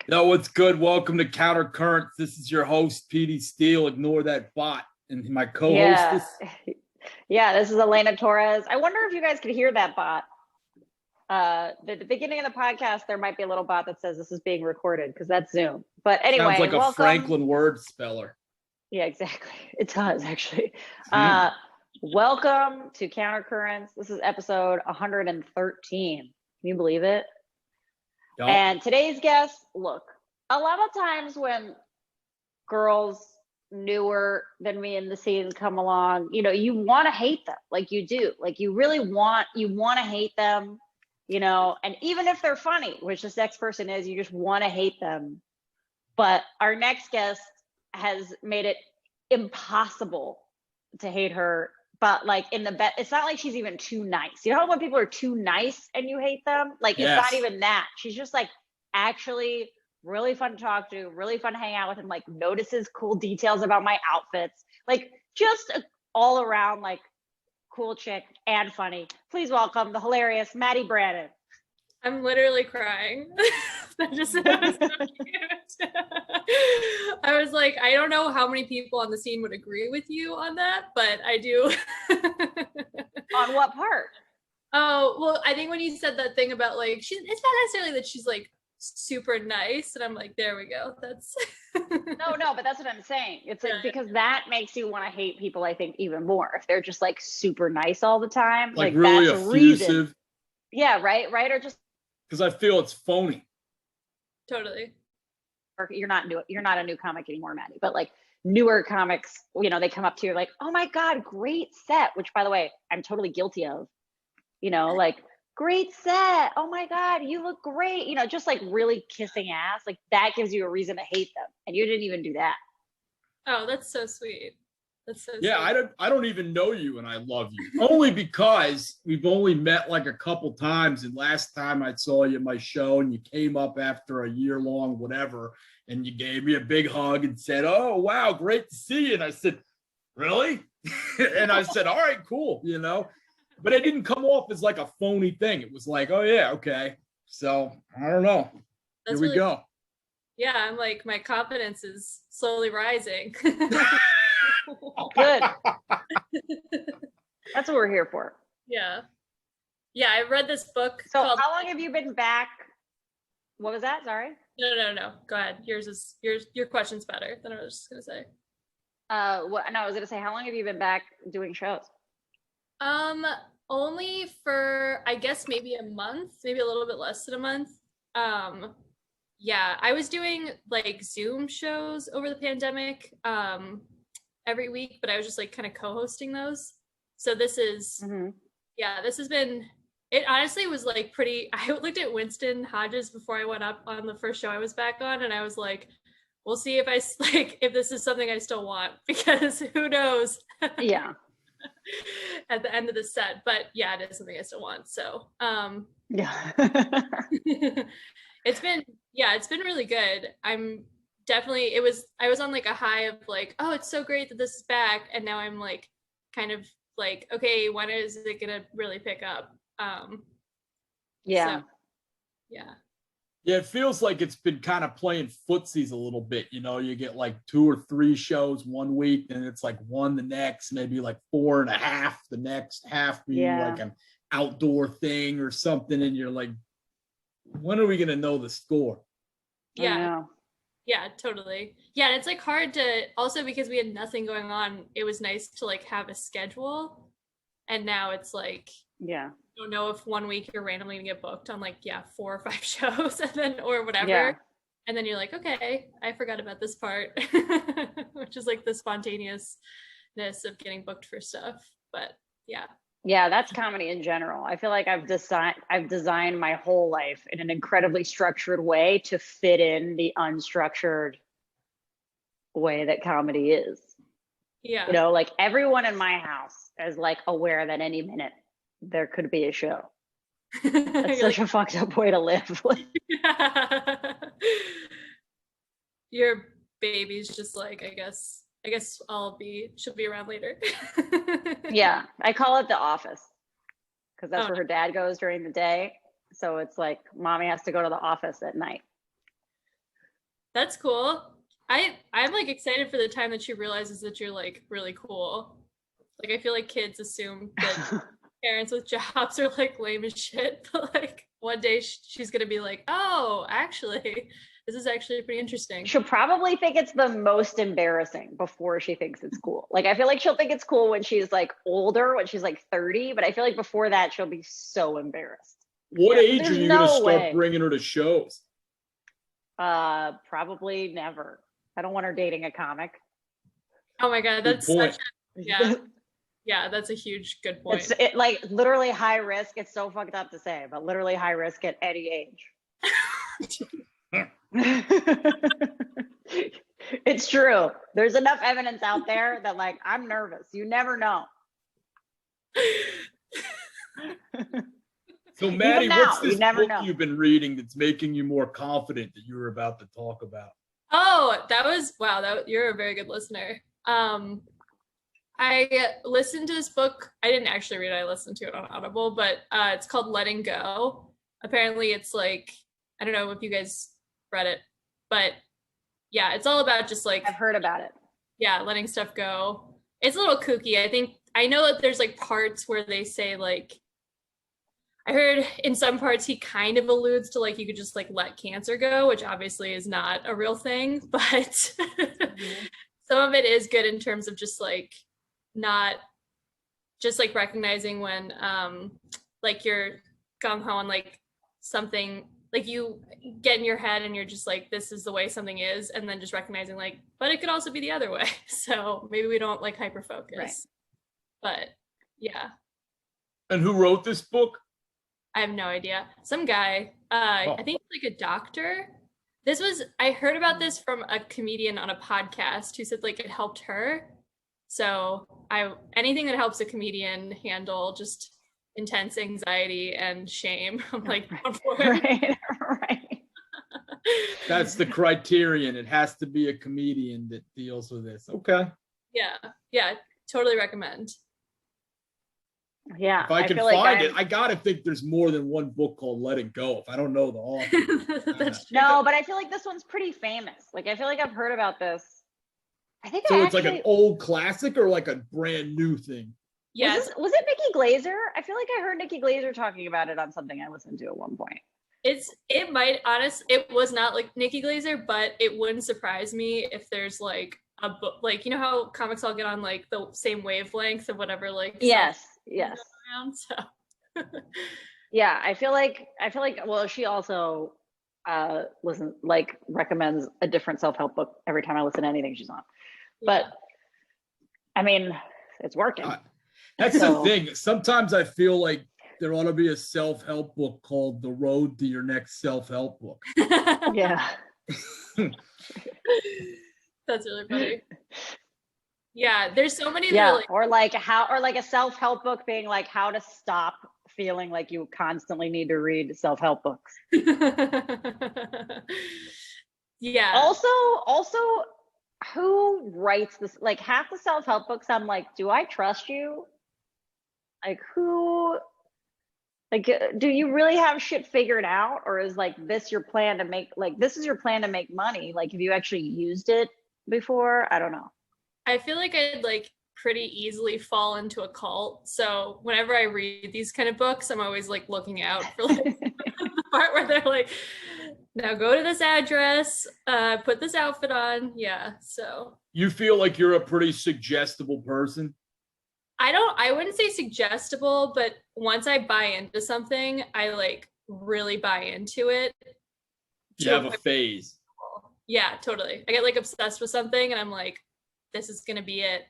Yo, what's good? Welcome to Counter Currents. This is your host, Petey Steele. Ignore that bot. And my co-hostess. Yeah, this is Elena Torres. I wonder if you guys could hear that bot. At the beginning of the podcast, there might be a little bot that says this is being recorded because that's Zoom. But anyway, sounds like welcome. A Franklin word speller. Yeah, exactly. It does actually. Welcome to Counter Currents. This is episode 113. Can you believe it? Yep. And today's guest, look, a lot of times when girls newer than me in the scene come along, you know, you want to hate them, like you do, like you really want to hate them, you know, and even if they're funny, which this next person is, you just want to hate them. But our next guest has made it impossible to hate her, but like in the best, it's not like she's even too nice. You know how when people are too nice and you hate them? Like, Yes. It's not even that. She's just like actually really fun to talk to, really fun to hang out with, and like notices cool details about my outfits. Like just a all around like cool chick and funny. Please welcome the hilarious Maddy Brannon. I'm literally crying. That just was so cute. I was like, I don't know how many people on the scene would agree with you on that, but I do. On what part? Oh, well, I think when you said that thing about like, it's not necessarily that she's like super nice, and I'm like, there we go. That's no, but that's what I'm saying. It's like, because that makes you want to hate people, I think, even more if they're just like super nice all the time. Like really that's effusive. a reason. Yeah, right, or just because I feel it's phony. Totally. Or you're not a new comic anymore, Maddy, but like newer comics, you know, they come up to you like, oh my God, great set, which by the way, I'm totally guilty of, you know, like great set. Oh my God, you look great. You know, just like really kissing ass. Like that gives you a reason to hate them. And you didn't even do that. Oh, that's so sweet. That's so yeah, sweet. I don't even know you and I love you. Only because we've only met like a couple times, and last time I saw you at my show and you came up after a year long whatever and you gave me a big hug and said, oh wow, great to see you. And I said, really? And I said, all right, cool, you know. But it didn't come off as like a phony thing. It was like, oh yeah, okay. So I don't know. That's Here we go. Yeah, I'm like, my confidence is slowly rising. Good. That's what we're here for. Yeah, I read this book. So how long have you been back? What was that? Sorry. No. Go ahead. Your question's better than I was just gonna say. I was gonna say, how long have you been back doing shows? Only for, I guess, maybe a month, maybe a little bit less than a month. Yeah, I was doing like Zoom shows over the pandemic every week, but I was just like kind of co-hosting those. So this is, this has been, it honestly was like pretty, I looked at Winston Hodges before I went up on the first show I was back on, and I was like, we'll see if this is something I still want, because who knows? Yeah. At the end of the set, but yeah, it is something I still want. So yeah. it's been really good. I'm definitely, I was on like a high of like, oh, it's so great that this is back, and now I'm like kind of like, okay, when is it gonna really pick up? Yeah. So, yeah. Yeah, it feels like it's been kind of playing footsies a little bit. You know, you get like 2 or 3 shows one week, and it's like 1 the next, maybe like 4.5 the next, half being like an outdoor thing or something. And you're like, when are we going to know the score? Yeah. Yeah, totally. Yeah, and it's like hard to, also because we had nothing going on, it was nice to like have a schedule. And now it's like, yeah, don't know if 1 week you're randomly gonna get booked on like 4 or 5 shows, and then or whatever, and then you're like, okay, I forgot about this part, which is like the spontaneousness of getting booked for stuff. But yeah, that's comedy in general. I feel like I've designed my whole life in an incredibly structured way to fit in the unstructured way that comedy is. Yeah, you know, like everyone in my house is like aware that any minute there could be a show. That's such a fucked up way to live. Your baby's just like, I guess she'll be around later. Yeah, I call it the office because that's where her dad goes during the day. So it's like mommy has to go to the office at night. That's cool. I'm like excited for the time that she realizes that you're like really cool. Like I feel like kids assume that parents with jobs are like lame as shit, but like one day she's gonna be like, oh, actually, this is actually pretty interesting. She'll probably think it's the most embarrassing before she thinks it's cool. Like I feel like she'll think it's cool when she's like older, when she's like 30, but I feel like before that she'll be so embarrassed. What age are you no going to start way. bringing her to shows? Probably never. I don't want her dating a comic. Oh my god, that's Good point. yeah, that's a huge good point. It's like literally high risk. It's so fucked up to say, but literally high risk at any age. It's true. There's enough evidence out there that like I'm nervous. You never know. So Maddy, now, what's this you never book know. you've been reading that's making you more confident that you were about to talk about? Oh, that was wow, you're a very good listener. I listened to this book. I didn't actually read it. I listened to it on Audible, but it's called Letting Go. Apparently it's like, I don't know if you guys read it, but yeah, it's all about just like, I've heard about it. Yeah, letting stuff go. It's a little kooky. I know that there's like parts where they say like, I heard in some parts he kind of alludes to like you could just like let cancer go, which obviously is not a real thing, but some of it is good in terms of just like not just like recognizing when like you're gung ho on like something, like you get in your head and you're just like, this is the way something is, and then just recognizing like, but it could also be the other way. So maybe we don't like hyper focus. Right. But yeah. And who wrote this book? I have no idea. Some guy, I think like a doctor. I heard about this from a comedian on a podcast who said like it helped her. So anything that helps a comedian handle just intense anxiety and shame, I'm like, right. That's the criterion. It has to be a comedian that deals with this. Okay. Yeah, totally recommend. Yeah, if I can find it, I gotta think there's more than one book called Let It Go. If I don't know the author. No, but I feel like this one's pretty famous. Like I feel like I've heard about this. I think so. It's like an old classic or like a brand new thing. Yes. Was it Nikki Glaser? I feel like I heard Nikki Glaser talking about it on something I listened to at one point. It was not like Nikki Glaser, but it wouldn't surprise me if there's like a book, like, you know how comics all get on like the same wavelength of whatever, like, yes. Around, so. Yeah, I feel like well, she also recommends a different self-help book every time I listen to anything she's on. But I mean, it's working. That's the thing. Sometimes I feel like there ought to be a self-help book called The Road to Your Next Self-Help Book. Yeah. That's really funny. Yeah, there's so many. Yeah, or like a self-help book being like how to stop feeling like you constantly need to read self-help books. Yeah. Also, who writes this? Like half the self-help books, I'm like, do I trust you? Like who? Like, do you really have shit figured out, or is like this your plan to make? Like this is your plan to make money? Like have you actually used it before? I don't know. I feel like I'd like pretty easily fall into a cult. So whenever I read these kind of books, I'm always like looking out for like the part where they're like, now go to this address, put this outfit on. Yeah. So you feel like you're a pretty suggestible person? I wouldn't say suggestible, but once I buy into something, I like really buy into it. You have a phase. Yeah, totally. I get like obsessed with something and I'm like, this is going to be it.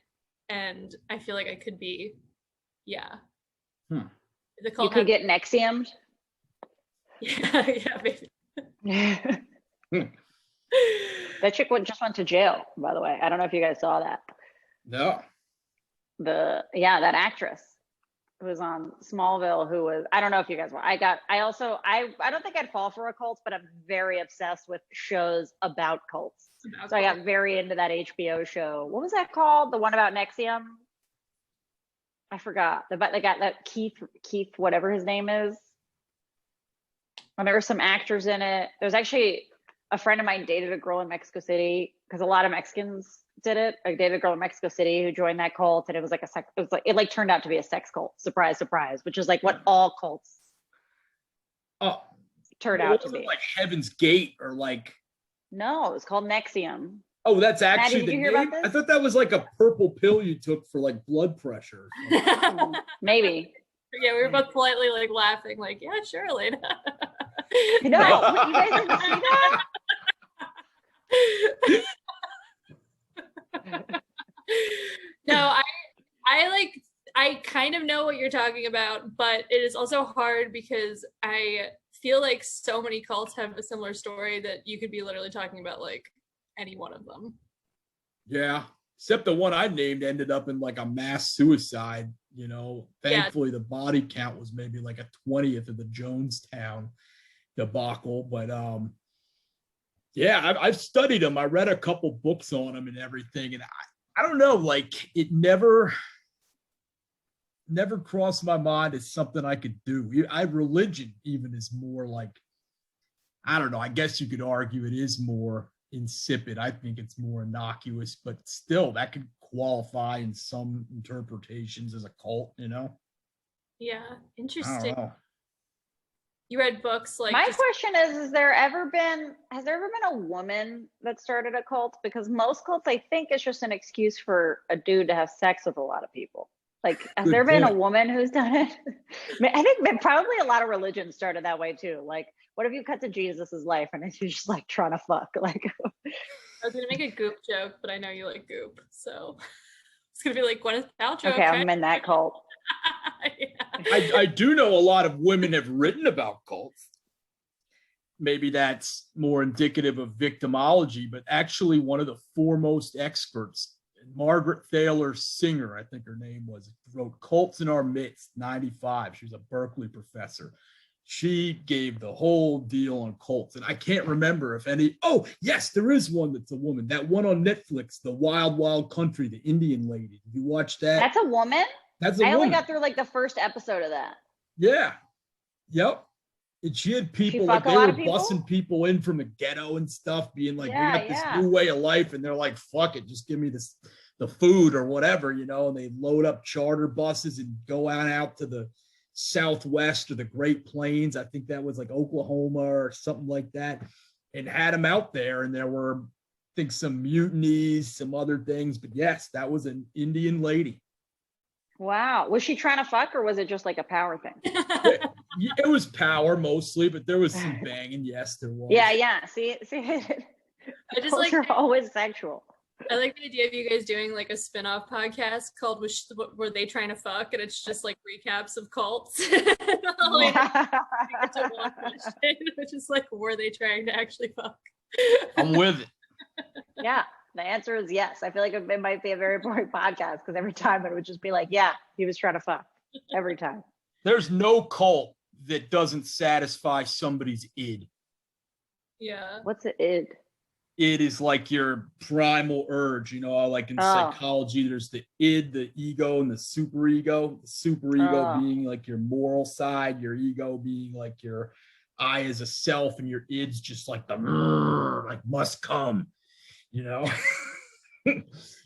And I feel like I could be, yeah. You could get Nexiumed. Yeah, maybe. That chick just went to jail, by the way. I don't know if you guys saw that. No. That actress who was on Smallville, who was, I don't know if you guys were. I don't think I'd fall for a cult, but I'm very obsessed with shows about cults. So I got very into that HBO show. What was that called? The one about Nexium? I forgot. They got that Keith, whatever his name is. And there were some actors in it. There's actually a friend of mine dated a girl in Mexico City because a lot of Mexicans did it. I dated a girl in Mexico City who joined that cult, and it was like it turned out to be a sex cult. Surprise, surprise, which is like what all cults turned out to be. Like Heaven's Gate or like. No, it was called Nexium. Oh, that's actually Maddy, the did you hear name? about this? I thought that was like a purple pill you took for like blood pressure. Maybe. Yeah, we were both politely like laughing, like, yeah, sure, Elena. No, you guys didn't see that? No, I kind of know what you're talking about, but it is also hard because I feel like so many cults have a similar story that you could be literally talking about like any one of them. Yeah, except the one I named ended up in like a mass suicide. You know, thankfully the body count was maybe like a 20th of the Jonestown debacle. But yeah, I've studied them. I read a couple books on them and everything, and I don't know, like it never crossed my mind as something I could do. Religion even is more like, I don't know, I guess you could argue it is more insipid. I think it's more innocuous, but still that could qualify in some interpretations as a cult, you know? Yeah, I interesting. don't know. You read books like my question is has there ever been a woman that started a cult? Because most cults, I think, it's just an excuse for a dude to have sex with a lot of people. Like, has there been a woman who's done it? I think probably a lot of religions started that way too. Like, what if you cut to Jesus's life and he's just like trying to fuck? Like, I was gonna make a goop joke, but I know you like goop, so it's gonna be like Gwyneth Paltrow. Okay, I'm in that cult. Yeah. I do know a lot of women have written about cults. Maybe that's more indicative of victimology, but actually one of the foremost experts, Margaret Thaler Singer, I think her name was, wrote Cults in Our Midst, 95. She was a Berkeley professor. She gave the whole deal on cults. And I can't remember if any, oh, yes, there is one that's a woman. That one on Netflix, The Wild Wild Country, the Indian lady. Did you watch that? That's a woman? That's a woman. I only woman. got through like the first episode of that. Yeah. Yep. And she had people like they were bussing people in from the ghetto and stuff, being like, we got this new way of life. And they're like, fuck it, just give me the food or whatever, you know, and they load up charter buses and go out to the Southwest or the Great Plains. I think that was like Oklahoma or something like that, and had them out there. And there were, I think, some mutinies, some other things. But yes, that was an Indian lady. Wow. Was she trying to fuck, or was it just like a power thing? It was power mostly, but there was some banging. Yes, there was. Yeah. See, I just like are always sexual. I like the idea of you guys doing like a spin-off podcast called Were They Trying to Fuck? And it's just like recaps of cults. Like, it's a one question, which is like, were they trying to actually fuck? I'm with it. Yeah, the answer is yes. I feel like it might be a very boring podcast because every time it would just be like, yeah, he was trying to fuck. Every time. There's no cult that doesn't satisfy somebody's id. Yeah. What's the id? Id is like your primal urge, you know, like in psychology, there's the id, the ego, and the superego. The superego being like your moral side, your ego being like your I as a self, and your id's just like the like must come, you know.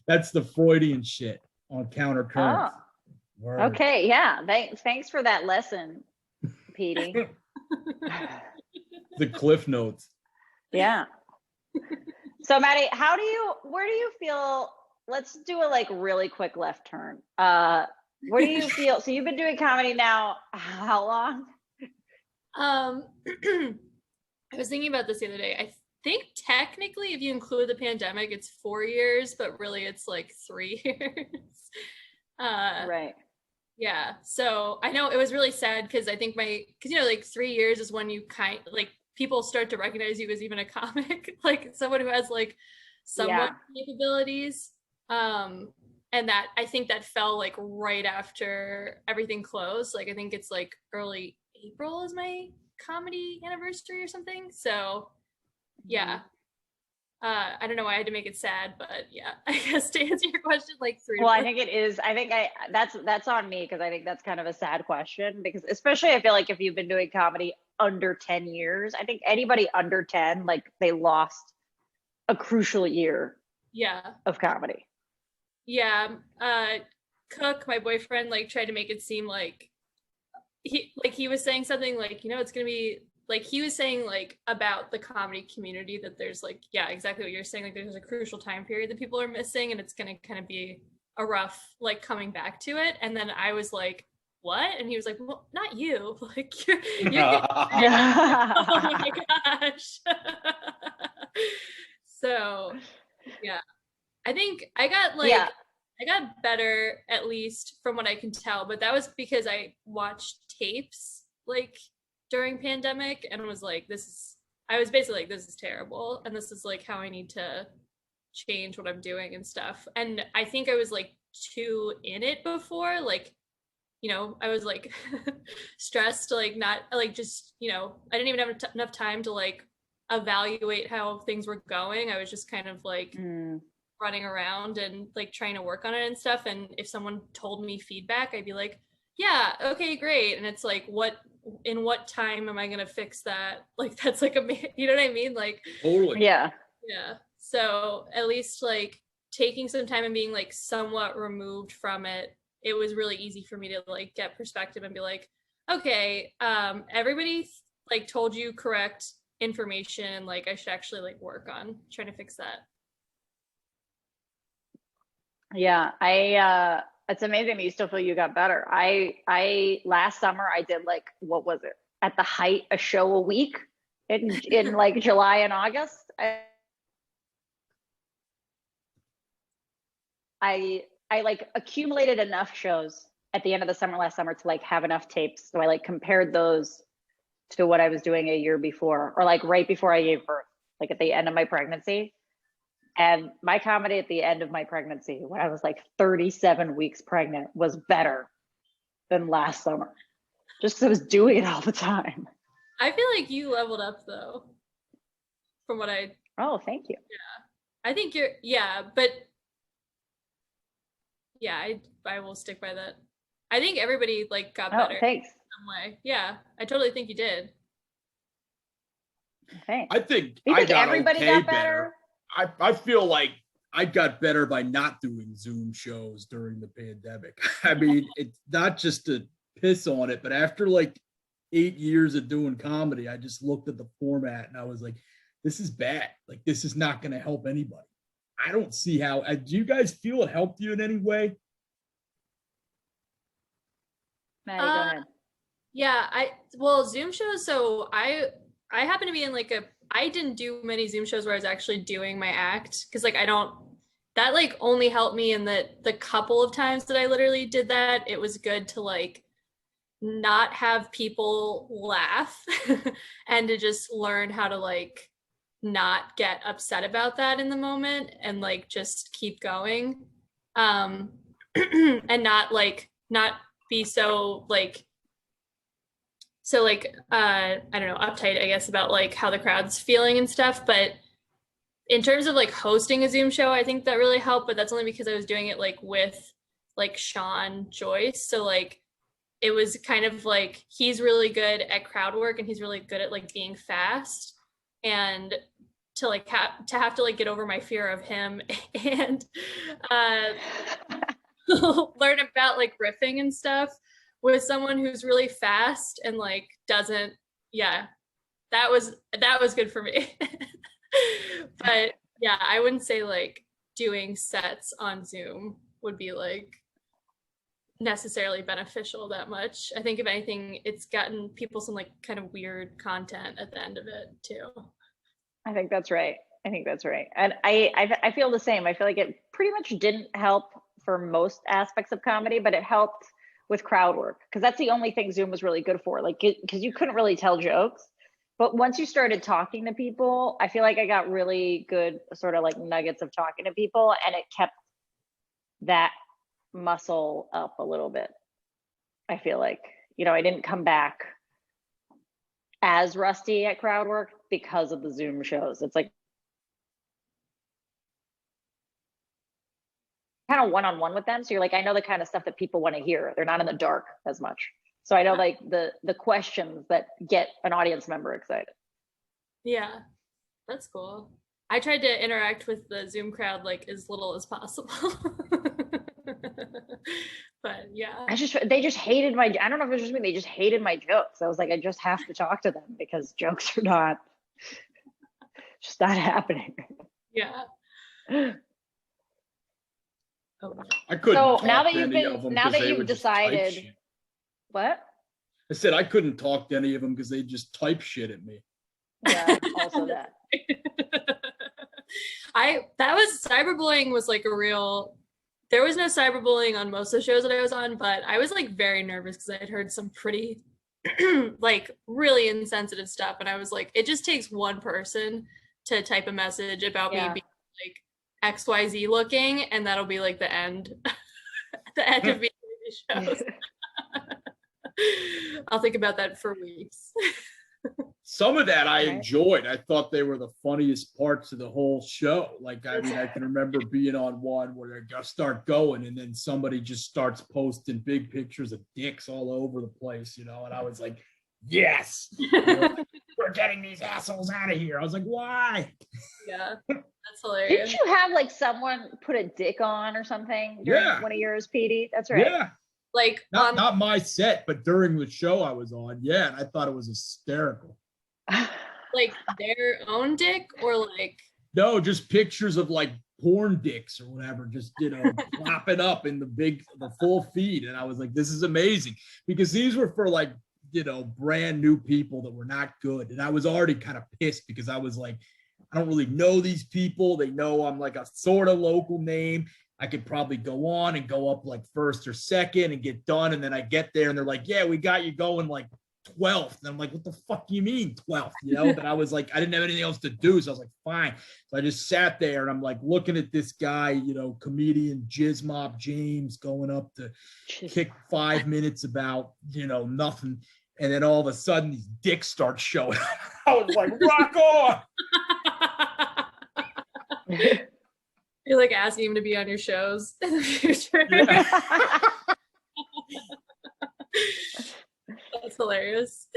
That's the Freudian shit on Countercurrent. Okay, yeah. Thanks for that lesson, Petey. The Cliff Notes. Yeah. So Maddy, where do you feel, let's do a like really quick left turn. Where do you feel, so you've been doing comedy now, how long? I was thinking about this the other day. I think technically if you include the pandemic, it's 4 years, but really it's like 3 years. Right. Yeah. So I know it was really sad because I think because you know, like 3 years is when you people start to recognize you as even a comic, like someone who has like somewhat capabilities. And that, I think that fell like right after everything closed. Like, I think it's like early April is my comedy anniversary or something. So yeah. I don't know why I had to make it sad, but yeah, I guess to answer your question, like 3 Well, I think it is. I think that's on me because I think that's kind of a sad question because especially I feel like if you've been doing comedy under 10 years. I think anybody under 10, like they lost a crucial year of comedy. Yeah. Cook, my boyfriend, like tried to make it seem like he was saying something like, it's gonna be like, he was saying like about the comedy community that there's like, yeah, exactly what you're saying, like there's a crucial time period that people are missing, and it's gonna kind of be a rough like coming back to it. And then I was like, what? And he was like, well, not you. Like you're oh my gosh. So yeah, I think I got like I got better, at least from what I can tell, but that was because I watched tapes like during pandemic and was like, I was basically like, this is terrible, and this is like how I need to change what I'm doing and stuff. And I think I was like too in it before, like, I was like stressed, like not like just, I didn't even have enough time to like evaluate how things were going. I was just kind of like running around and like trying to work on it and stuff. And if someone told me feedback, I'd be like, yeah, okay, great. And it's like, in what time am I going to fix that? Like, that's like you know what I mean? Like, totally. Yeah. So at least like taking some time and being like somewhat removed from it, it was really easy for me to like get perspective and be like, okay, everybody like told you correct information. Like I should actually like work on trying to fix that. Yeah, it's amazing that you still feel you got better. I last summer I did like, what was it? At the height, a show a week in like July and August. I like accumulated enough shows at the end of the summer last summer to like have enough tapes. So I like compared those to what I was doing a year before, or like right before I gave birth, like at the end of my pregnancy. And my comedy at the end of my pregnancy, when I was like 37 weeks pregnant, was better than last summer, just because I was doing it all the time. I feel like you leveled up though, from what I. Oh, thank you. Yeah, I think you're. Yeah, but yeah, I will stick by that. I think everybody like got better. Thanks. In some way. Yeah, I totally think you did. Thanks. I think everybody okay got better. I feel like I got better by not doing Zoom shows during the pandemic. I mean, it's not just to piss on it, but after like 8 years of doing comedy, I just looked at the format and I was like, this is bad. Like, this is not going to help anybody. I don't see how. Do you guys feel it helped you in any way? Maddy, go ahead. Yeah, Zoom shows. So I happen to be in like I didn't do many Zoom shows where I was actually doing my act, because like that like only helped me in the couple of times that I literally did that. It was good to like not have people laugh and to just learn how to like not get upset about that in the moment and like just keep going, and not be so I don't know, uptight, I guess, about like how the crowd's feeling and stuff. But in terms of like hosting a Zoom show, I think that really helped, but that's only because I was doing it like with like Sean Joyce. So like it was kind of like, he's really good at crowd work and he's really good at like being fast, and to like have to like get over my fear of him and learn about like riffing and stuff with someone who's really fast and like doesn't. Yeah, that was good for me. But yeah, I wouldn't say like doing sets on Zoom would be like necessarily beneficial that much. I think if anything, it's gotten people some like kind of weird content at the end of it too. I think that's right. And I feel the same. I feel like it pretty much didn't help for most aspects of comedy, but it helped with crowd work, because that's the only thing Zoom was really good for. Like, because you couldn't really tell jokes. But once you started talking to people, I feel like I got really good sort of like nuggets of talking to people, and it kept that muscle up a little bit. I feel like, I didn't come back as rusty at crowd work because of the Zoom shows. It's like kind of one-on-one with them. So you're like, I know the kind of stuff that people want to hear. They're not in the dark as much. So I know like the questions that get an audience member excited. Yeah, that's cool. I tried to interact with the Zoom crowd like as little as possible. But yeah. They just hated my, I don't know if it was just me, they just hated my jokes. I was like, I just have to talk to them because jokes are not, just not happening. Yeah. Oh. I couldn't So talk now that to you've any been, of them now 'cause that they you've would just type decided, shit. what? I said I couldn't talk to any of them because they just type shit at me. Yeah, also that. Cyberbullying was like a real, there was no cyberbullying on most of the shows that I was on, but I was like very nervous because I had heard some pretty like really insensitive stuff, and I was like, it just takes one person to type a message about me being like XYZ looking, and that'll be like the end of these shows. I'll think about that for weeks. Some of that I enjoyed. I thought they were the funniest parts of the whole show. Like, I mean, I can remember being on one where they start going and then somebody just starts posting big pictures of dicks all over the place, you know, and I was like, yes, you know, like, we're getting these assholes out of here. I was like, why? Yeah, that's hilarious. Didn't you have like someone put a dick on or something during one of yours, Petey? That's right. Yeah. Like not my set, but during the show I was on. Yeah, and I thought it was hysterical. Like their own dick or like no, just pictures of like porn dicks or whatever, just, you know, plopping up in the full feed. And I was like, this is amazing, because these were for like, you know, brand new people that were not good. And I was already kind of pissed because I was like, I don't really know these people. They know I'm like a sort of local name. I could probably go on and go up like first or second and get done. And then I get there and they're like, yeah, we got you going like 12th. And I'm like, what the fuck do you mean 12th? You know, but I was like, I didn't have anything else to do. So I was like, fine. So I just sat there and I'm like looking at this guy, you know, comedian Jizz Mop James going up to kick 5 minutes about, you know, nothing. And then all of a sudden these dicks start showing up. I was like, rock on. You're like asking him to be on your shows in the future. Yeah. That's hilarious.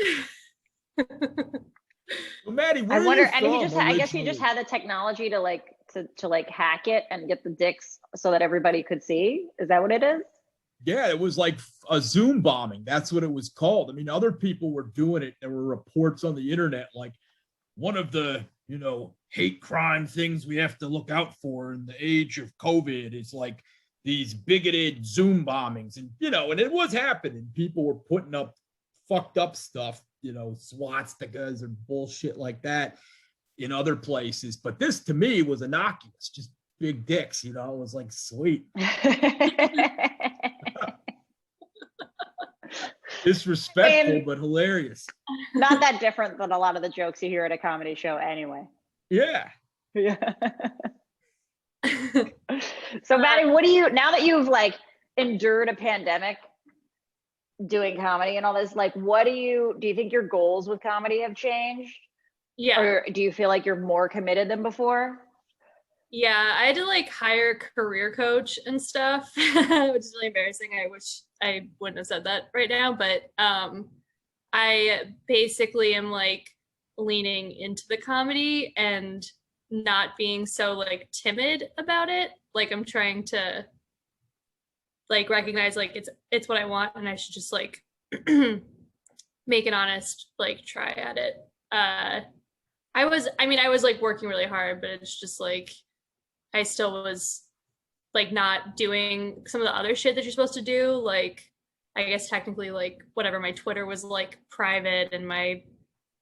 Well, Maddy, I wonder, and I guess he just had the technology to like hack it and get the dicks so that everybody could see. Is that what it is? Yeah, it was like a Zoom bombing. That's what it was called. I mean, other people were doing it. There were reports on the internet, like one of the, you know, hate crime things we have to look out for in the age of COVID is like these bigoted Zoom bombings. And, you know, and it was happening. People were putting up fucked up stuff, you know, swastikas or bullshit like that in other places. But this to me was innocuous, just big dicks, you know. It was like, sweet. Disrespectful, but hilarious. Not that different than a lot of the jokes you hear at a comedy show anyway. Yeah. Yeah. So Maddy, what do you, now that you've like endured a pandemic doing comedy and all this, like what do you think your goals with comedy have changed? Yeah. Or do you feel like you're more committed than before? Yeah, I had to like hire a career coach and stuff, which is really embarrassing. I wish I wouldn't have said that right now, but I basically am like leaning into the comedy and not being so like timid about it. Like I'm trying to like recognize like it's what I want and I should just like make an honest like try at it. I was like working really hard, but it's just like I still was like not doing some of the other shit that you're supposed to do. Like, I guess technically like whatever, my Twitter was like private and my,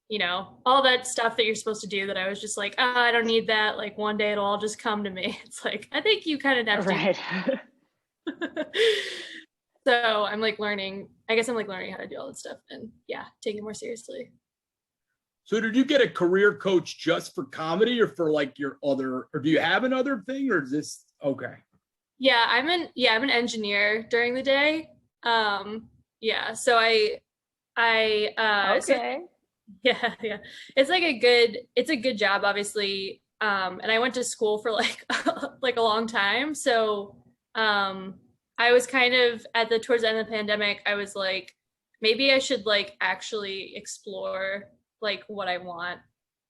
you know, all that stuff that you're supposed to do that I was just like, oh, I don't need that. Like one day it'll all just come to me. It's like, I think you kind of have to. Right. So I'm like learning how to do all that stuff and yeah, taking it more seriously. So did you get a career coach just for comedy or for like your other, or do you have another thing or is this okay? Yeah, I'm an engineer during the day. Yeah, so I okay. So, yeah. It's a good job, obviously. And I went to school for like like a long time. So I was kind of towards the end of the pandemic, I was like maybe I should like actually explore like what I want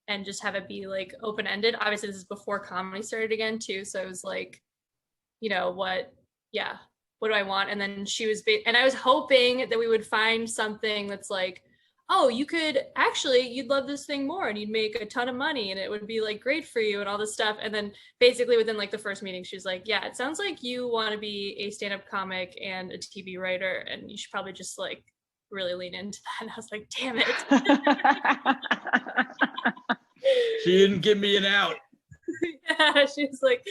and just have it be like open-ended. Obviously this is before comedy started again too, so I was like, you know, what do I want? And then she was and I was hoping that we would find something that's like, oh, you'd love this thing more and you'd make a ton of money and it would be like great for you and all this stuff. And then basically within like the first meeting, she was like, yeah, it sounds like you want to be a stand-up comic and a TV writer and you should probably just like really lean into that. And I was like, damn it. She didn't give me an out. Yeah, she was like,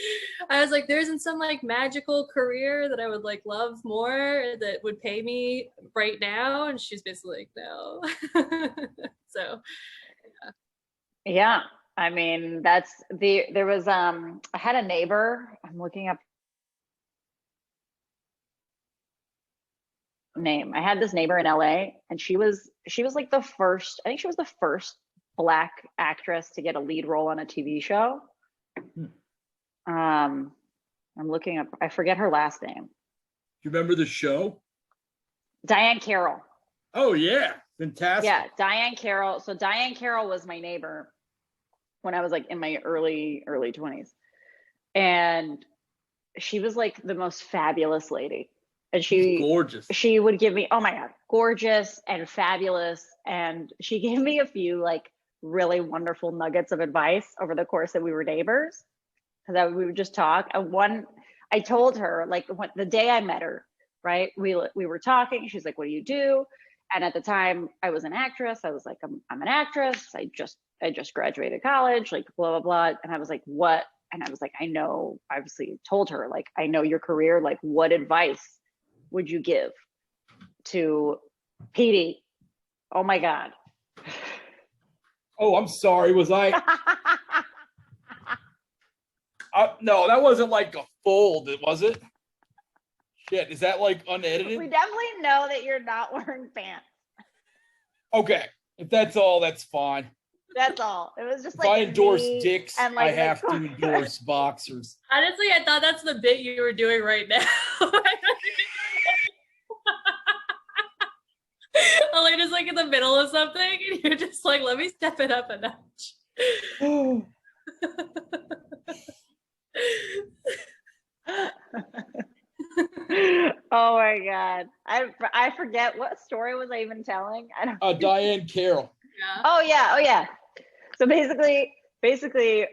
I was like, there isn't some like magical career that I would like love more that would pay me right now, and she's basically like, no. So yeah, I mean, there was I had a neighbor, I'm looking up name. I had this neighbor in LA, and she was like the first, I think she was the first Black actress to get a lead role on a TV show. I'm looking up, I forget her last name. Do you remember the show? Diane Carroll. Oh yeah, fantastic. Yeah, Diane Carroll. So Diane Carroll was my neighbor when I was like in my early 20s. And she was like the most fabulous lady. And She's gorgeous. She would give me, oh my God, gorgeous and fabulous. And she gave me a few like really wonderful nuggets of advice over the course that we were neighbors. Because we would just talk. And I told her, like, the day I met her, right? We were talking. She's like, "What do you do?" And at the time, I was an actress. I was like, "I'm an actress. I just graduated college." Like, blah blah blah. And I was like, "What?" And I was like, "I know." Obviously, told her, like, "I know your career. Like, what advice would you give to Petey?" Oh my God. Oh, I'm sorry. Was I? No, that wasn't like a fold, was it? Shit, is that like unedited? We definitely know that you're not wearing pants. Okay, if that's all, that's fine. That's all. It was just if like I endorse dicks, and like I have to endorse boxers. Honestly, I thought that's the bit you were doing right now. Elena's like in the middle of something, and you're just like, let me step it up a notch. Oh my God. I forget, what story was I even telling? I don't Diane Carroll. Yeah. Oh yeah. So basically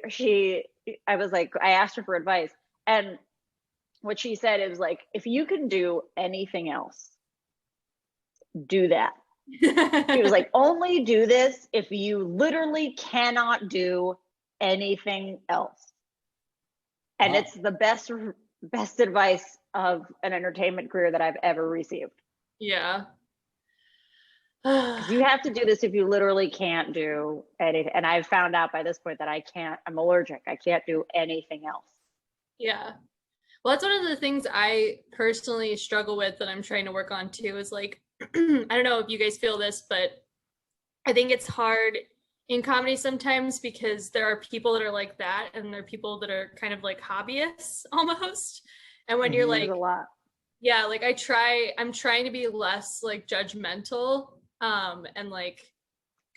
I was like, I asked her for advice, and what she said is like, if you can do anything else, do that. She was like, only do this if you literally cannot do anything else. And it's the best advice of an entertainment career that I've ever received. Yeah. You have to do this if you literally can't do anything. And I've found out by this point that I'm allergic. I can't do anything else. Yeah. Well, that's one of the things I personally struggle with that I'm trying to work on too, is like, I don't know if you guys feel this, but I think it's hard in comedy sometimes because there are people that are like that, and there are people that are kind of like hobbyists almost. And when you're like, a lot. Yeah, like I'm trying to be less like judgmental, and like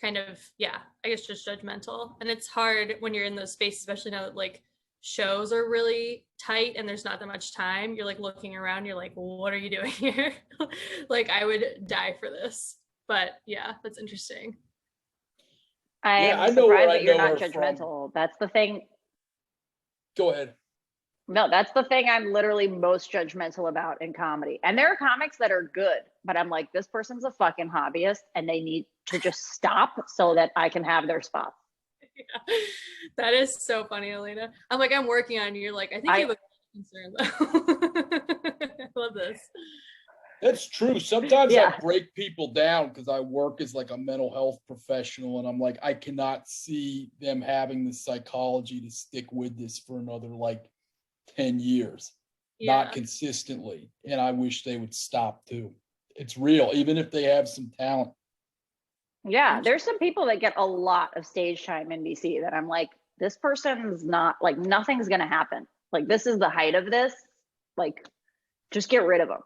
kind of, yeah, I guess just judgmental. And it's hard when you're in those spaces, especially now that like shows are really tight and there's not that much time. You're like looking around, you're like, well, what are you doing here? Like, I would die for this. But yeah, that's interesting. I'm surprised that you're not judgmental. That's the thing. Go ahead. No, that's the thing I'm literally most judgmental about in comedy. And there are comics that are good, but I'm like, this person's a fucking hobbyist and they need to just stop so that I can have their spot. Yeah. That is so funny, Elena. I'm like, I'm working on you. You're like, I think you have a concern though. I love this. That's true. Sometimes I break people down because I work as like a mental health professional, and I'm like, I cannot see them having the psychology to stick with this for another like 10 years, not consistently. And I wish they would stop too. It's real, even if they have some talent. Yeah, there's some people that get a lot of stage time in DC that I'm like, this person's not, like, nothing's gonna happen. Like, this is the height of this. Like, just get rid of them.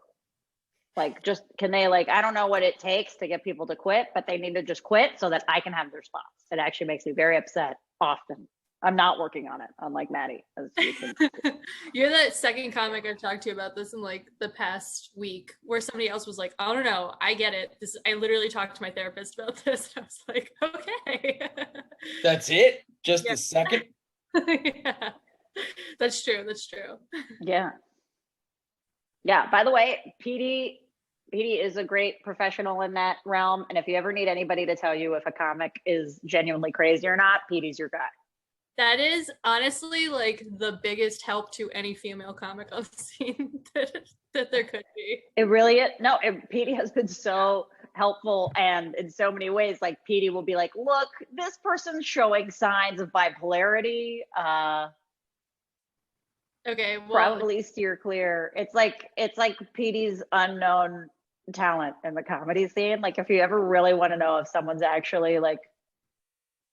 Like, just, can they, like, I don't know what it takes to get people to quit, but they need to just quit so that I can have their spots. It actually makes me very upset often. I'm not working on it, unlike Maddy. As you can see. You're the second comic I've talked to about this in like the past week, where somebody else was like, "Oh no, I get it. This." I literally talked to my therapist about this, and I was like, "Okay." That's it? Just Yeah. a second? Yeah, that's true. That's true. Yeah. Yeah. By the way, PD is a great professional in that realm. And if you ever need anybody to tell you if a comic is genuinely crazy or not, PD's your guy. That is honestly like the biggest help to any female comic on the scene that there could be. It really is. No, PD has been so helpful, and in so many ways, like PD will be like, look, this person's showing signs of bipolarity. Okay, well, Probably steer clear. It's like PD's unknown talent in the comedy scene. Like, if you ever really want to know if someone's actually like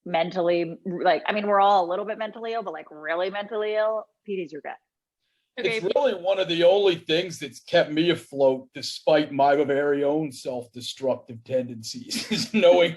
mentally, like, I mean, we're all a little bit mentally ill, but like really mentally ill, PD's your guy. okay, It's really one of the only things that's kept me afloat despite my very own self-destructive tendencies, is knowing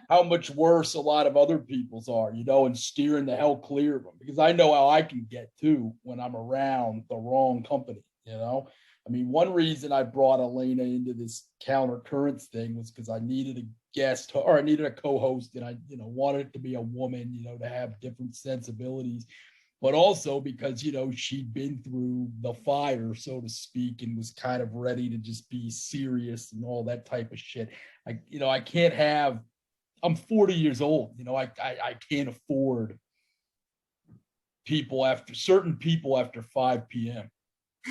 how much worse a lot of other people's are, you know, and steering the hell clear of them, because I know how I can get too when I'm around the wrong company, you know. I mean, one reason I brought Elena into this counter currents thing was because I needed a guest, or I needed a co-host, and I, you know, wanted it to be a woman, you know, to have different sensibilities, but also because, you know, she'd been through the fire, so to speak, and was kind of ready to just be serious and all that type of shit. I can't have, I'm 40 years old, you know, I can't afford certain people after 5 p.m.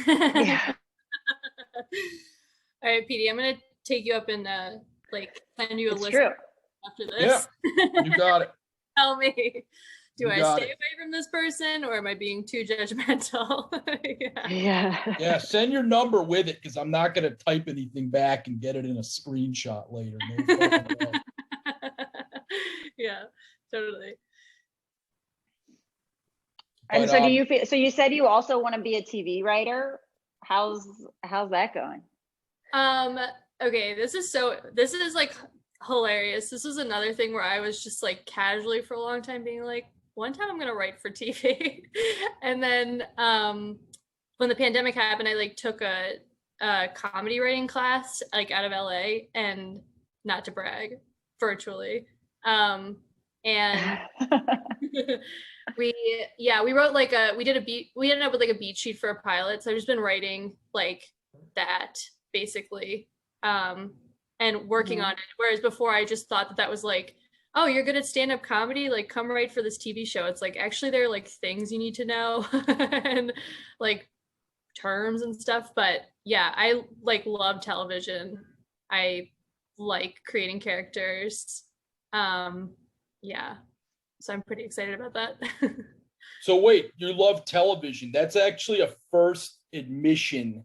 Yeah. All right, PD, I'm gonna take you up and like send you a It's list true. after this. Yeah, you got it. Tell me, do You I got stay it. away from this person, or am I being too judgmental? Yeah. Yeah, send your number with it, because I'm not going to type anything back and get it in a screenshot later. No fucking way. Yeah, totally. And But, so do you feel, so you said you also want to be a TV writer. How's that going? Okay, this is like hilarious. This is another thing where I was just like casually for a long time being like, one time I'm gonna write for TV. And then when the pandemic happened, I like took a comedy writing class like out of LA, and not to brag, virtually. And we wrote like we ended up with like a beat sheet for a pilot. So I've just been writing like that basically, and working on it. Whereas before I just thought that was like, oh, you're good at stand-up comedy, like come write for this TV show. It's like, actually there are like things you need to know and like terms and stuff. But yeah, I like love television. I like creating characters. Yeah. So I'm pretty excited about that. so wait, you love television. That's actually a first admission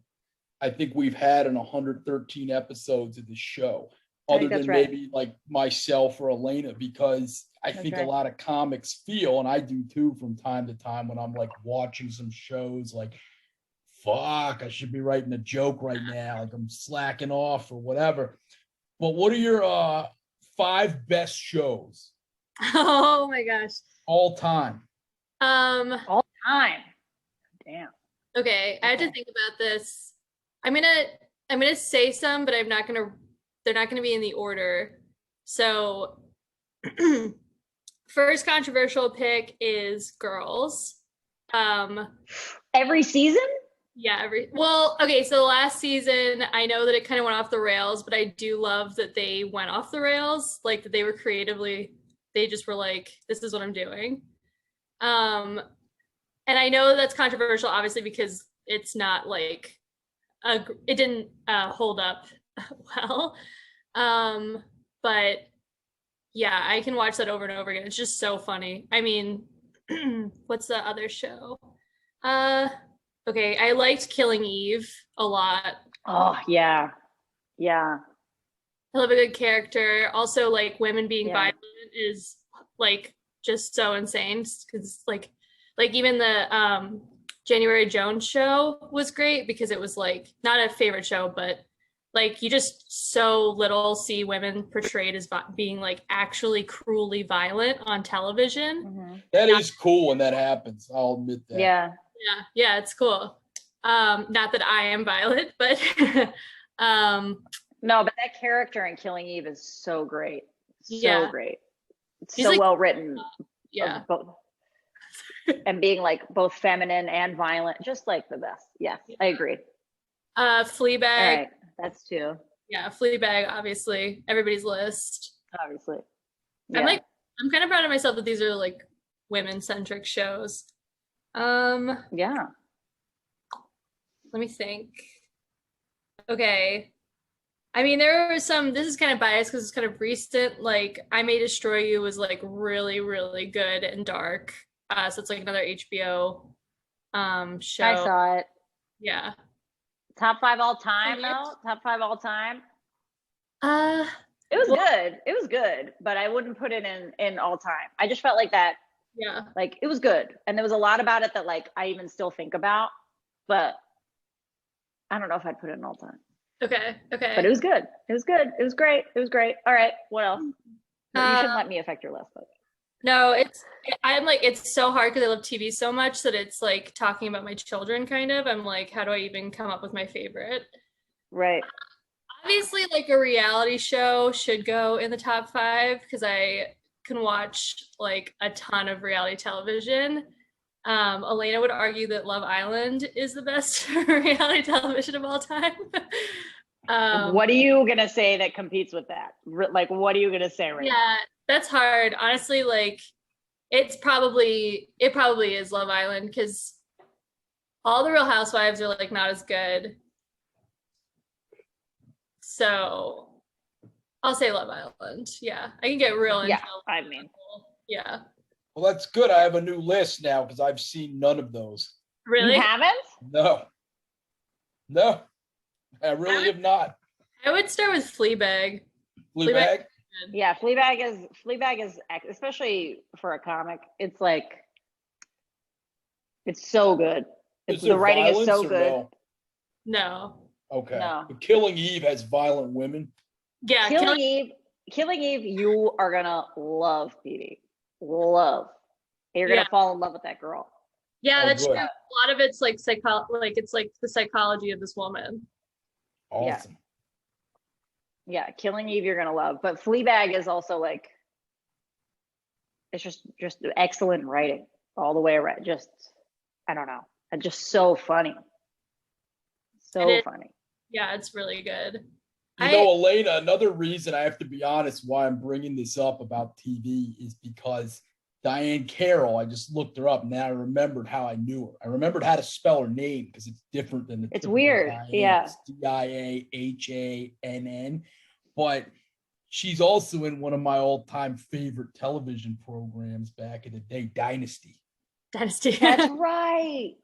I think we've had in 113 episodes of the show, other than maybe like myself or Elena, because I think a lot of comics feel, and I do too from time to time, when I'm like watching some shows, like, fuck, I should be writing a joke right now, like I'm slacking off or whatever. But what are your 5 best shows? Oh my gosh. All time. All time. Damn. Okay, I had to think about this. I'm gonna say some, but they're not gonna be in the order. So first controversial pick is Girls. Every season? Yeah, okay, so the last season, I know that it kind of went off the rails, but I do love that they went off the rails, like that they were creatively, they just were like, this is what I'm doing. And I know that's controversial, obviously, because it's not like, it didn't hold up well. But yeah, I can watch that over and over again. It's just so funny. I mean, what's the other show? Okay, I liked Killing Eve a lot. Oh, yeah. Yeah. I love a good character. Also, like, women being violent is like just so insane, because like even the January Jones show was great, because it was like not a favorite show, but like you just so little see women portrayed as being like actually cruelly violent on television. That is cool when that happens. I'll admit that. Yeah, it's cool. Not that I am violent, but no, but that character in Killing Eve is so great. So great. It's She's so like, well written. Yeah. Both, and being like both feminine and violent, just like the best. Yes, I agree. Fleabag. All right, that's two. Yeah, Fleabag, obviously. Everybody's list. Obviously. Yeah. I'm kind of proud of myself that these are like women-centric shows. Yeah. Let me think. Okay. I mean, there are some, this is kind of biased because it's kind of recent. Like, I May Destroy You was like really, really good and dark. So it's like another HBO show. I saw it. Yeah. Top 5 all time, though? Top 5 all time? It was good. It was good, but I wouldn't put it in all time. I just felt like that. Yeah. Like, it was good. And there was a lot about it that, like, I even still think about. But I don't know if I'd put it in all time. Okay. But it was good. It was good. It was great. It was great. All right. What else? You shouldn't let me affect your list, but. No, I'm like, it's so hard because I love TV so much that it's like talking about my children kind of. I'm like, how do I even come up with my favorite? Right. Obviously, like a reality show should go in the top 5 because I can watch like a ton of reality television. Elena would argue that Love Island is the best reality television of all time. What are you gonna say that competes with that? Like, what are you gonna say right now? Yeah, that's hard. Honestly, like it probably is Love Island because all the Real Housewives are like not as good. So I'll say Love Island. Yeah, I can get real. Yeah, I mean, yeah. Well, that's good. I have a new list now because I've seen none of those. Really? You haven't? No, I really have not. I would start with Fleabag. Fleabag? Yeah, Fleabag is especially for a comic. It's like it's so good. The writing is so good. No. Okay. No. But Killing Eve has violent women. Yeah. Killing Eve, you are gonna love, Petey. Love. You're gonna fall in love with that girl. Yeah, that's true. A lot of it's like it's like the psychology of this woman. Awesome. Yeah, Killing Eve you're gonna love. But Fleabag is also like it's just excellent writing all the way around. Just I don't know. And just so funny. So funny. Yeah, it's really good. You know, Elena, another reason I have to be honest why I'm bringing this up about TV is because Diane Carroll, I just looked her up and now I remembered how I knew her. I remembered how to spell her name because it's different than it's weird. Diane. Yeah. It's Diahann. But she's also in one of my all-time favorite television programs back in the day, Dynasty. That's right.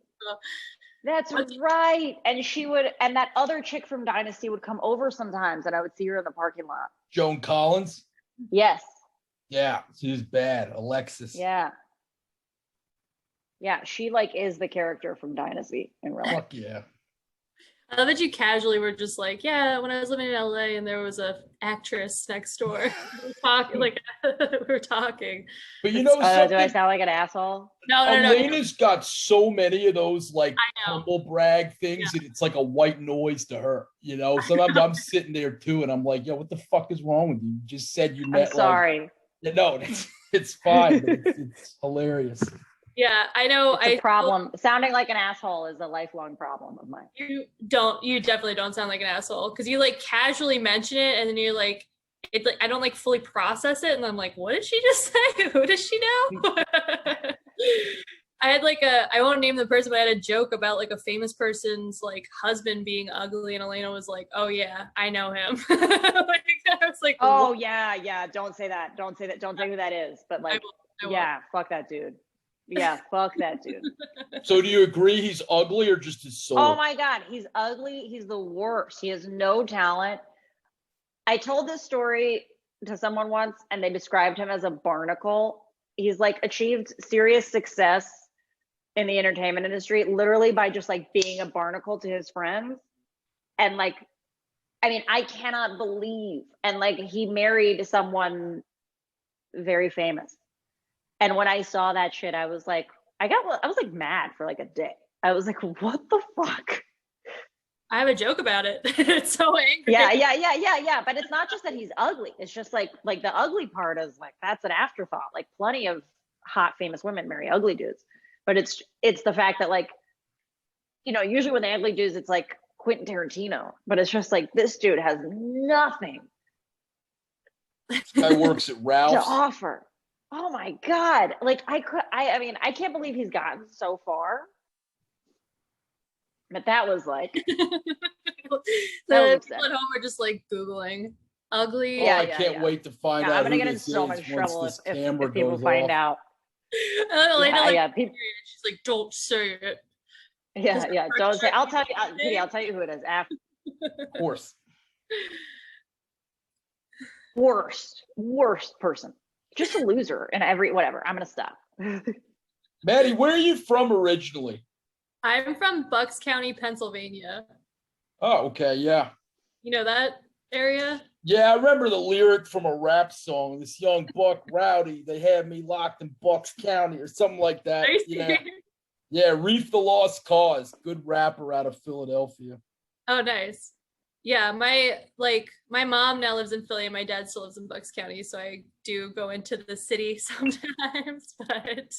That's right. And that other chick from Dynasty would come over sometimes and I would see her in the parking lot. Joan Collins? Yes. Yeah, she's bad. Alexis. Yeah. Yeah, she like is the character from Dynasty in real life. Fuck yeah. I love that you casually were just like, yeah, when I was living in LA and there was a actress next door. we were talking. But you know something? Do I sound like an asshole? No. Elena's got so many of those like humble brag things and it's like a white noise to her. You know, sometimes I'm sitting there too and I'm like, yo, what the fuck is wrong with you? You just said you met I'm sorry. No, it's fine. But it's hilarious. Yeah, I know. It's a problem. Sounding like an asshole is a lifelong problem of mine. You definitely don't sound like an asshole because you like casually mention it and then you're like, it's like I don't like fully process it and I'm like, what did she just say? Who does she know? I had like I won't name the person, but I had a joke about like a famous person's like husband being ugly, and Elena was like, "Oh yeah, I know him." I was like, "Oh yeah, don't say that. Don't say that. Don't say who that is." But like, I will. Yeah, fuck that dude. Yeah, fuck that dude. So do you agree he's ugly or just his soul? Oh my God, he's ugly. He's the worst. He has no talent. I told this story to someone once and they described him as a barnacle. He's like achieved serious success in the entertainment industry literally by just like being a barnacle to his friends. And like I mean, I cannot believe, and like he married someone very famous. And when I saw that shit, I was like, I was like mad for like a day. I was like, what the fuck? I have a joke about it. It's so angry. Yeah. But it's not just that he's ugly. It's just like the ugly part is like, that's an afterthought. Like plenty of hot, famous women marry ugly dudes. But it's the fact that like, you know, usually when the ugly dudes, it's like Quentin Tarantino. But it's just like, this dude has nothing This guy works at to Ralph's. offer. Oh my God. Like I mean, I can't believe he's gotten so far. But that was like The that people at home are just like Googling ugly. I can't wait to find out. I'm gonna who get in this so is much once trouble this if camera people goes find off. out. And then the lady She's like, don't say it. Yeah. Don't say. I'll tell you, Kitty. I'll tell you who it is after. Of course. Worst person. Just a loser and whatever. I'm gonna stop. Maddy, where are you from originally? I'm from Bucks County, Pennsylvania. Oh, okay, yeah. You know that area? Yeah, I remember the lyric from a rap song. This young buck rowdy, they had me locked in Bucks County or something like that. Yeah, Reef the Lost Cause. Good rapper out of Philadelphia. Oh, nice. Yeah, my mom now lives in Philly and my dad still lives in Bucks County, so I do go into the city sometimes, but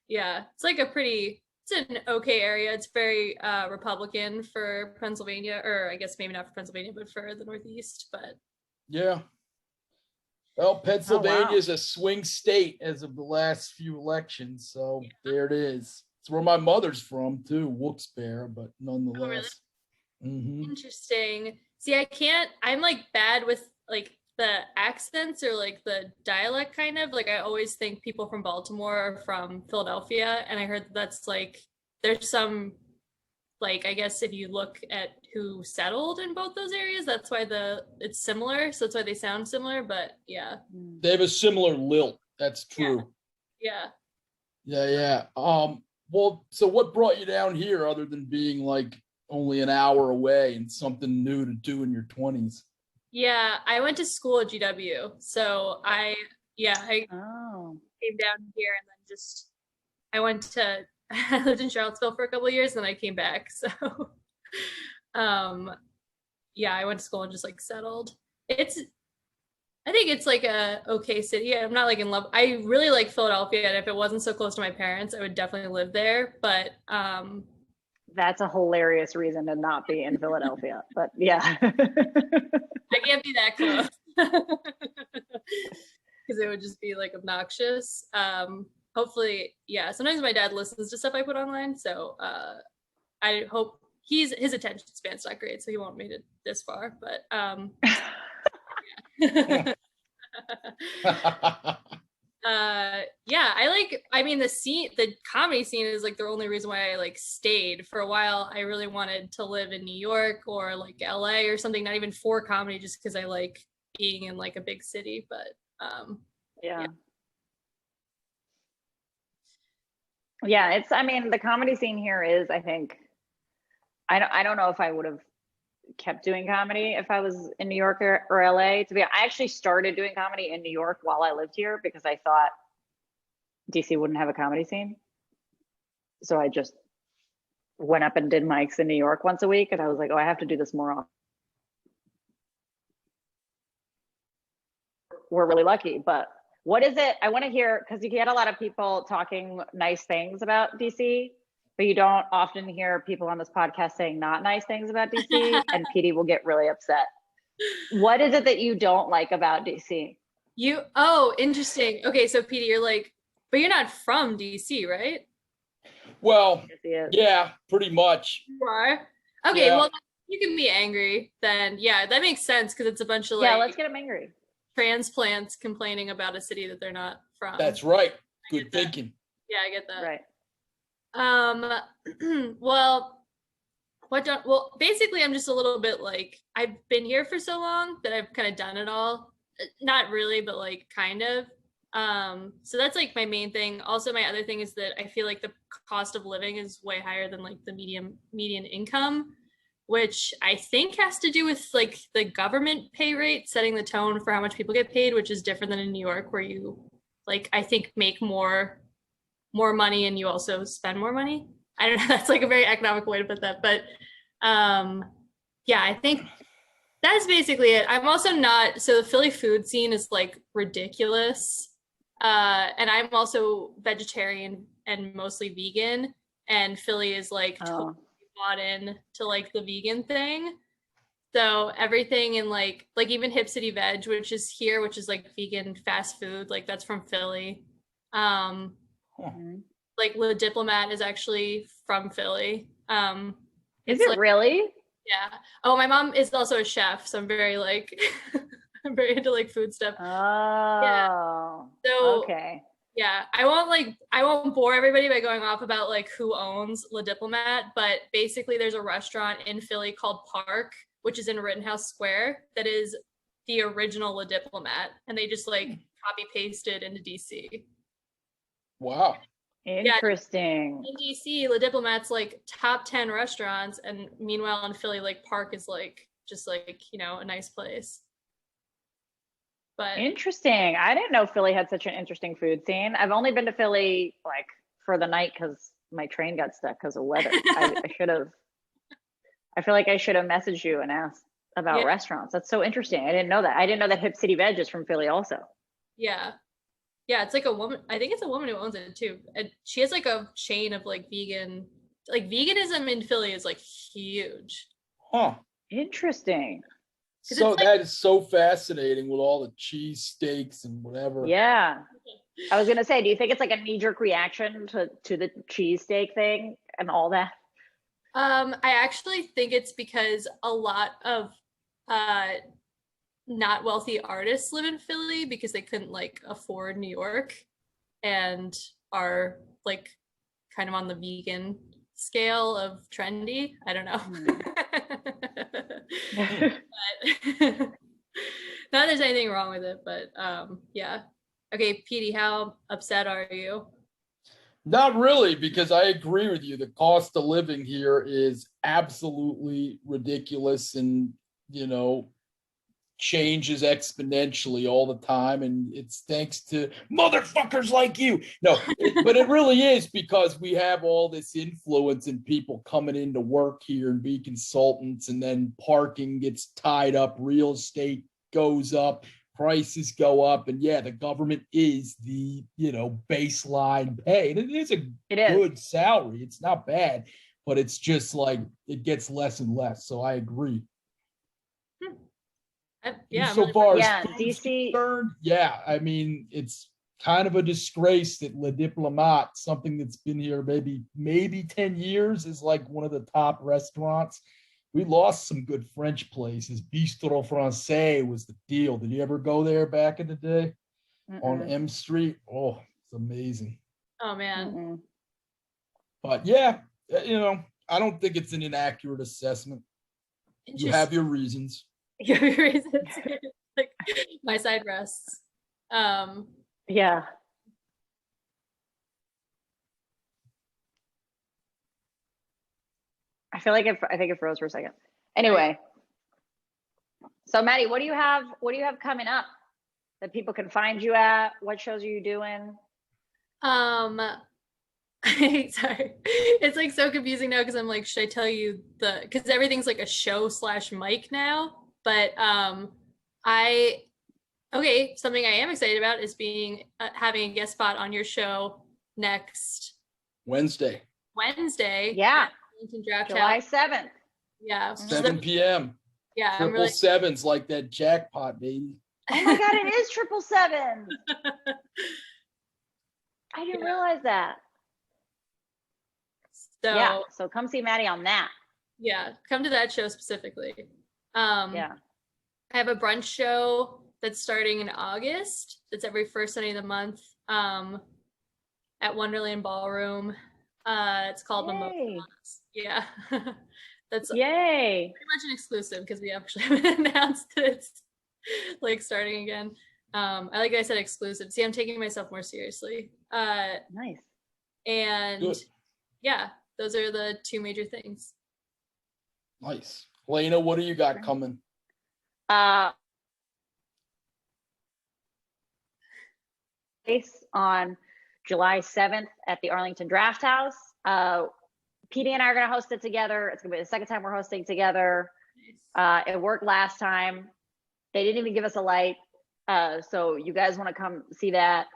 yeah, it's like it's an okay area. It's very Republican for Pennsylvania, or I guess maybe not for Pennsylvania, but for the Northeast, but yeah. Well, Pennsylvania is a swing state as of the last few elections, so there it is. It's where my mother's from too, Wilkes-Barre, but nonetheless. Oh, really? Mm-hmm. Interesting. See, I'm like bad with like the accents or like the dialect kind of. Like I always think people from Baltimore are from Philadelphia, and I heard that's like there's some like I guess if you look at who settled in both those areas, that's why it's similar. So that's why they sound similar, but yeah. They have a similar lilt. That's true. Yeah. Well, so what brought you down here other than being like only an hour away and something new to do in your 20s? Yeah, I went to school at GW. So I came down here and then I lived in Charlottesville for a couple of years and then I came back. So I went to school and just like settled. I think it's like a okay city. I'm not like in love. I really like Philadelphia, and if it wasn't so close to my parents, I would definitely live there. But that's a hilarious reason to not be in Philadelphia. But yeah, I can't be that close because it would just be like obnoxious. Hopefully, yeah. Sometimes my dad listens to stuff I put online, so I hope his attention span's not great, so he won't make it this far. But the comedy scene is like the only reason why I like stayed for a while. I really wanted to live in New York or like LA or something, not even for comedy, just because I like being in like a big city. But it's the comedy scene here is, I think, I don't know if I would have kept doing comedy if I was in New York or LA. I actually started doing comedy in New York while I lived here because I thought DC wouldn't have a comedy scene. So I just went up and did mics in New York once a week, and I was like, oh, I have to do this more often. We're really lucky, but what is it? I want to hear, because you get a lot of people talking nice things about DC, but you don't often hear people on this podcast saying not nice things about DC, and Petey will get really upset. What is it that you don't like about DC? Interesting. Okay, so Petey, you're like, but you're not from DC, right? Well, yeah, pretty much. You are? Okay, well, you can be angry then. Yeah, that makes sense because it's a bunch of let's get them angry. Transplants complaining about a city that they're not from. That's right. Good thinking. Yeah, I get that. Right. Basically I'm just a little bit like, I've been here for so long that I've kind of done it all. Not really, but like kind of. So that's like my main thing. Also, my other thing is that I feel like the cost of living is way higher than like the median income. which I think has to do with like the government pay rate setting the tone for how much people get paid, which is different than in New York, where you like I think make more money and you also spend more money. I don't know, that's like a very economic way to put that, but yeah, I think that's basically it. I'm also not, so the Philly food scene is like ridiculous. And I'm also vegetarian and mostly vegan, and Philly is like totally bought in to like the vegan thing. So everything in like even Hip City Veg, which is here, which is like vegan fast food, like that's from Philly. Like Le Diplomat is actually from Philly. Is it like, really? Yeah. Oh, my mom is also a chef, so I'm very like I'm very into like food stuff. Oh. Yeah. So okay. yeah, I won't bore everybody by going off about like who owns Le Diplomat, but basically there's a restaurant in Philly called Park, which is in Rittenhouse Square, that is the original Le Diplomat, and they just like copy pasted into DC. Wow. Interesting. Yeah, in DC, Le Diplomat's like top 10 restaurants, and meanwhile in Philly, like Park is like just like, you know, a nice place. But interesting. I didn't know Philly had such an interesting food scene. I've only been to Philly like for the night because my train got stuck because of weather. I should have. I feel like I should have messaged you and asked about restaurants. That's so interesting. I didn't know that. I didn't know that Hip City Veg is from Philly also. Yeah. Yeah, it's like a woman. I think it's a woman who owns it too. And she has like a chain of like veganism in Philly is like huge. Huh. Interesting. So like, that is so fascinating with all the cheese steaks and whatever. Yeah. I was gonna say, do you think it's like a knee-jerk reaction to the cheesesteak thing and all that? I actually think it's because a lot of not wealthy artists live in Philly because they couldn't like afford New York and are like kind of on the vegan scale of trendy. I don't know. But, not that there's anything wrong with it, but yeah. Okay, Petey, how upset are you? Not really, because I agree with you. The cost of living here is absolutely ridiculous, and you know, changes exponentially all the time, and it's thanks to motherfuckers like you. No, but it really is because we have all this influence and people coming into work here and be consultants, and then parking gets tied up, real estate goes up, prices go up, and yeah, the government is the, you know, baseline pay. And it is a good salary. It's not bad, but it's just like it gets less and less. So I agree. Yeah, so far as DC concerned, yeah, I mean, it's kind of a disgrace that Le Diplomat, something that's been here maybe 10 years, is like one of the top restaurants. We lost some good French places. Bistro Francais was the deal. Did you ever go there back in the day? On M Street? Oh, it's amazing. Oh man. But yeah, you know, I don't think it's an inaccurate assessment. You have your reasons. Your reasons. Like my side rests. Yeah. I think it froze for a second. Anyway. So Maddy, what do you have coming up that people can find you at? What shows are you doing? Sorry. It's like so confusing now because I'm like, should I tell you because everything's like a show / mic now. But something I am excited about is having a guest spot on your show next Wednesday. Yeah. July 7th. Yeah. 7 p.m. Yeah. 777's like that jackpot, baby. Oh my God, it is 777. I didn't realize that. So come see Maddy on that. Yeah, come to that show specifically. Yeah. I have a brunch show that's starting in August. It's every first Sunday of the month at Wonderland Ballroom. It's called Mimosas. Yeah. That's pretty much an exclusive because we actually haven't announced that it's like starting again. I said exclusive. See, I'm taking myself more seriously. Nice. And yeah, those are the two major things. Nice. Lena, what do you got coming? On July 7th at the Arlington Draft House. PD and I are going to host it together. It's going to be the second time we're hosting together. It worked last time. They didn't even give us a light. So you guys want to come see that.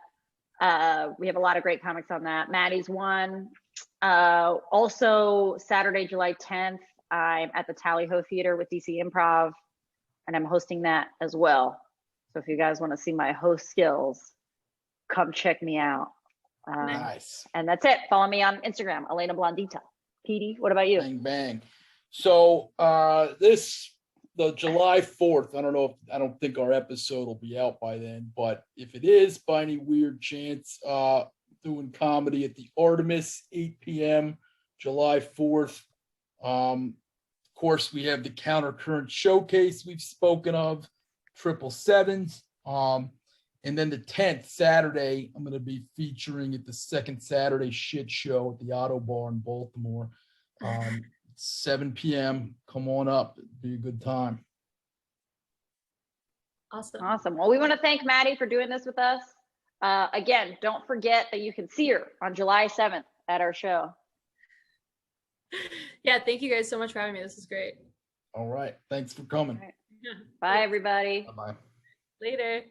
We have a lot of great comics on that. Maddy's one. Also, Saturday, July 10th, I'm at the Tally Ho Theater with DC Improv, and I'm hosting that as well. So if you guys want to see my host skills, come check me out. Nice. And that's it. Follow me on Instagram, Elena Blondita. PD, what about you? Bang, bang. So the July 4th, I don't think our episode will be out by then, but if it is by any weird chance, doing comedy at the Artemis, 8 p.m., July 4th. Of course, we have the Countercurrent Showcase we've spoken of, 777s. And then the 10th, Saturday, I'm going to be featuring at the Second Saturday Shit Show at the Auto Bar in Baltimore. 7 p.m. Come on up. It'll be a good time. Awesome. Well, we want to thank Maddy for doing this with us. Again, don't forget that you can see her on July 7th at our show. Yeah, thank you guys so much for having me. This is great. All right. Thanks for coming. Right. Bye, everybody. Bye-bye. Later.